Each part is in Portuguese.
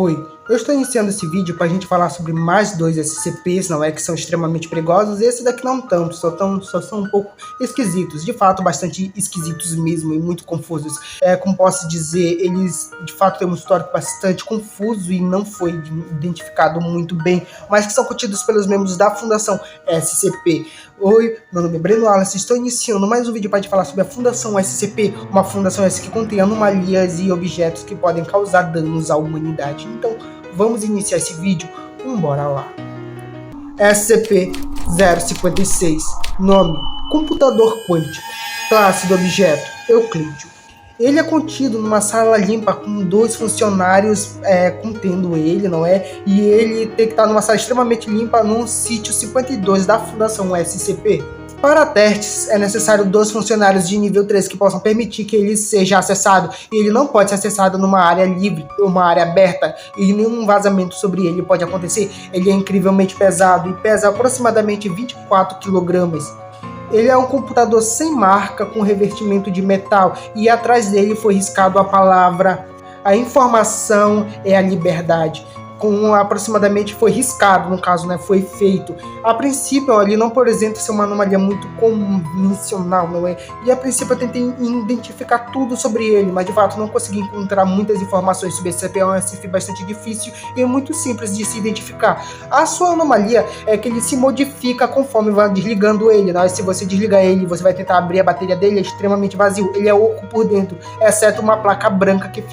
Oi, eu estou iniciando esse vídeo para a gente falar sobre mais dois SCPs, não é, que são extremamente perigosos. Esse daqui não tanto, só são um pouco esquisitos, de fato bastante esquisitos mesmo e muito confusos. Como posso dizer, eles de fato têm um histórico bastante confuso e não foi identificado muito bem, mas que são contidos pelos membros da Fundação SCP. Oi, meu nome é Breno Wallace, estou iniciando mais um vídeo para te falar sobre a Fundação SCP, uma fundação essa que contém anomalias e objetos que podem causar danos à humanidade. Então, vamos iniciar esse vídeo, bora lá. SCP-056, nome, computador quântico, classe do objeto, Euclídeo. Ele é contido numa sala limpa com dois funcionários contendo ele, não é? E ele tem que estar numa sala extremamente limpa num sítio 52 da Fundação SCP. Para testes, é necessário 2 funcionários de nível 3 que possam permitir que ele seja acessado. E ele não pode ser acessado numa área livre, uma área aberta, e nenhum vazamento sobre ele pode acontecer. Ele é incrivelmente pesado e pesa aproximadamente 24 kg. Ele é um computador sem marca com revestimento de metal e atrás dele foi riscado a palavra "A informação é a liberdade". Com aproximadamente foi riscado, no caso, né, foi feito. A princípio, ele não apresenta ser uma anomalia muito convencional, não é? E a princípio eu tentei identificar tudo sobre ele, mas de fato não consegui encontrar muitas informações sobre esse SCP. É um SCP bastante difícil e muito simples de se identificar. A sua anomalia é que ele se modifica conforme vai desligando ele, né? Se você desligar ele, você vai tentar abrir a bateria dele, é extremamente vazio, ele é oco por dentro, exceto uma placa branca que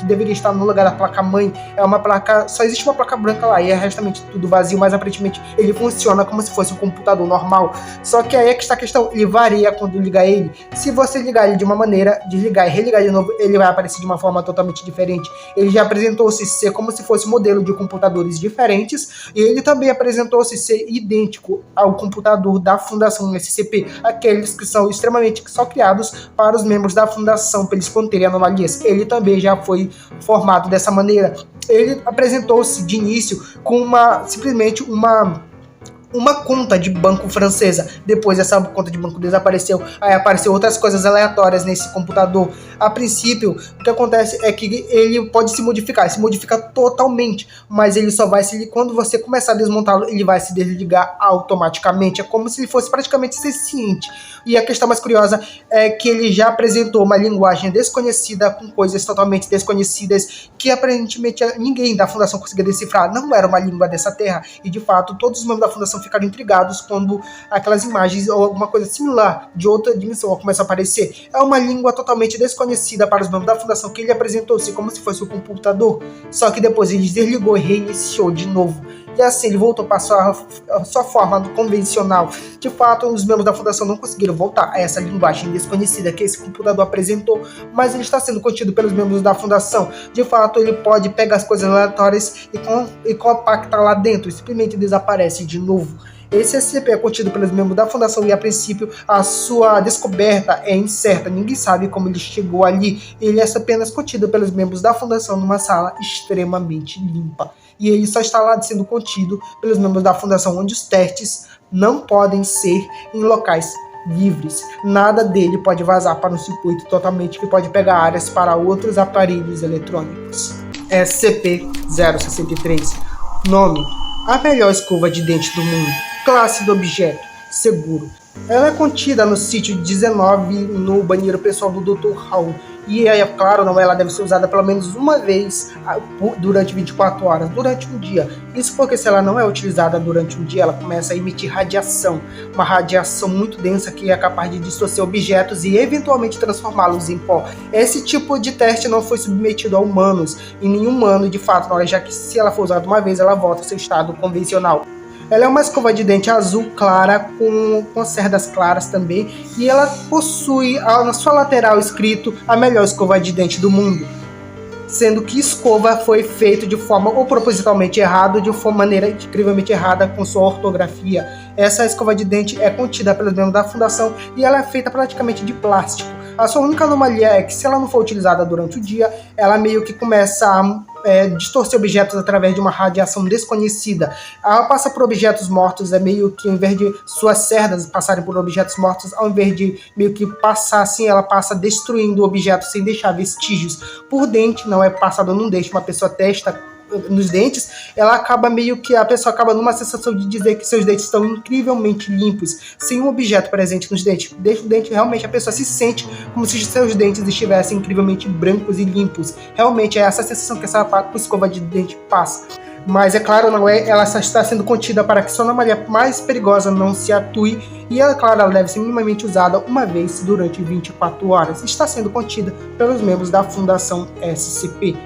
deveria estar no lugar da placa mãe. É uma placa, só existe uma placa branca lá e é restamente tudo vazio, mas aparentemente ele funciona como se fosse um computador normal. Só que aí é que está a questão, ele varia quando ligar ele. Se você ligar ele de uma maneira, desligar e religar de novo, ele vai aparecer de uma forma totalmente diferente. Ele já apresentou-se ser como se fosse um modelo de computadores diferentes, e ele também apresentou-se ser idêntico ao computador da Fundação SCP, aqueles que são extremamente só criados para os membros da Fundação, para eles conterem anomalias. Ele também já foi formado dessa maneira. Ele apresentou-se de início com simplesmente uma conta de banco francesa. Depois essa conta de banco desapareceu, aí apareceu outras coisas aleatórias nesse computador. A princípio, o que acontece é que ele pode se modifica totalmente, mas ele só vai quando você começar a desmontá-lo, ele vai se desligar automaticamente. É como se ele fosse praticamente senciente. E a questão mais curiosa é que ele já apresentou uma linguagem desconhecida com coisas totalmente desconhecidas que aparentemente ninguém da Fundação conseguia decifrar. Não era uma língua dessa terra, e de fato todos os membros da Fundação ficaram intrigados quando aquelas imagens ou alguma coisa similar de outra dimensão começam a aparecer. É uma língua totalmente desconhecida para os membros da Fundação, que ele apresentou-se como se fosse um computador, só que depois ele desligou e reiniciou de novo. E assim ele voltou para a sua forma convencional. De fato, os membros da Fundação não conseguiram voltar a essa linguagem desconhecida que esse computador apresentou, mas ele está sendo contido pelos membros da Fundação. De fato, ele pode pegar as coisas aleatórias e compactar lá dentro e simplesmente desaparece de novo. Esse SCP é contido pelos membros da Fundação e, a princípio, a sua descoberta é incerta. Ninguém sabe como ele chegou ali. Ele é apenas contido pelos membros da Fundação numa sala extremamente limpa. E ele só está lá sendo contido pelos membros da Fundação, onde os testes não podem ser em locais livres. Nada dele pode vazar para um circuito totalmente que pode pegar áreas para outros aparelhos eletrônicos. SCP-063, nome, a melhor escova de dente do mundo. Classe do objeto, seguro. Ela é contida no sítio 19 no banheiro pessoal do Dr. Hall. E é claro, ela deve ser usada pelo menos uma vez durante 24 horas, durante um dia. Isso porque se ela não é utilizada durante um dia, ela começa a emitir radiação. Uma radiação muito densa que é capaz de distorcer objetos e eventualmente transformá-los em pó. Esse tipo de teste não foi submetido a humanos, e nenhum humano de fato, já que se ela for usada uma vez, ela volta ao seu estado convencional. Ela é uma escova de dente azul clara, com cerdas claras também, e ela possui na sua lateral escrito "a melhor escova de dente do mundo", sendo que escova foi feito de forma ou propositalmente errada, de uma maneira incrivelmente errada com sua ortografia. Essa escova de dente é contida pelos membros da Fundação e ela é feita praticamente de plástico. A sua única anomalia é que se ela não for utilizada durante o dia, ela meio que começa a distorcer objetos através de uma radiação desconhecida. Ela passa por objetos mortos, é meio que, ao invés de suas cerdas passarem por objetos mortos, ao invés de meio que passar assim, ela passa destruindo o objeto sem deixar vestígios. Por dente, não é passado num dente, uma pessoa testa nos dentes, ela acaba meio que a pessoa acaba numa sensação de dizer que seus dentes estão incrivelmente limpos, sem um objeto presente nos dentes. Desde o dente, realmente a pessoa se sente como se seus dentes estivessem incrivelmente brancos e limpos. Realmente é essa sensação que essa escova de dente passa. Mas é claro, ela só está sendo contida para que sua anomalia mais perigosa não se atue, e é claro, ela deve ser minimamente usada uma vez durante 24 horas. Está sendo contida pelos membros da Fundação SCP.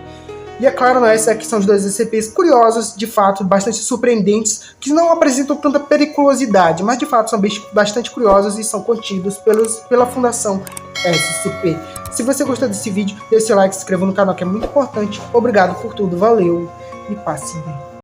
E é claro, esses aqui são os dois SCPs curiosos, de fato, bastante surpreendentes, que não apresentam tanta periculosidade, mas de fato são bastante curiosos e são contidos pela Fundação SCP. Se você gostou desse vídeo, deixe seu like, se inscreva no canal, que é muito importante. Obrigado por tudo, valeu e passe bem.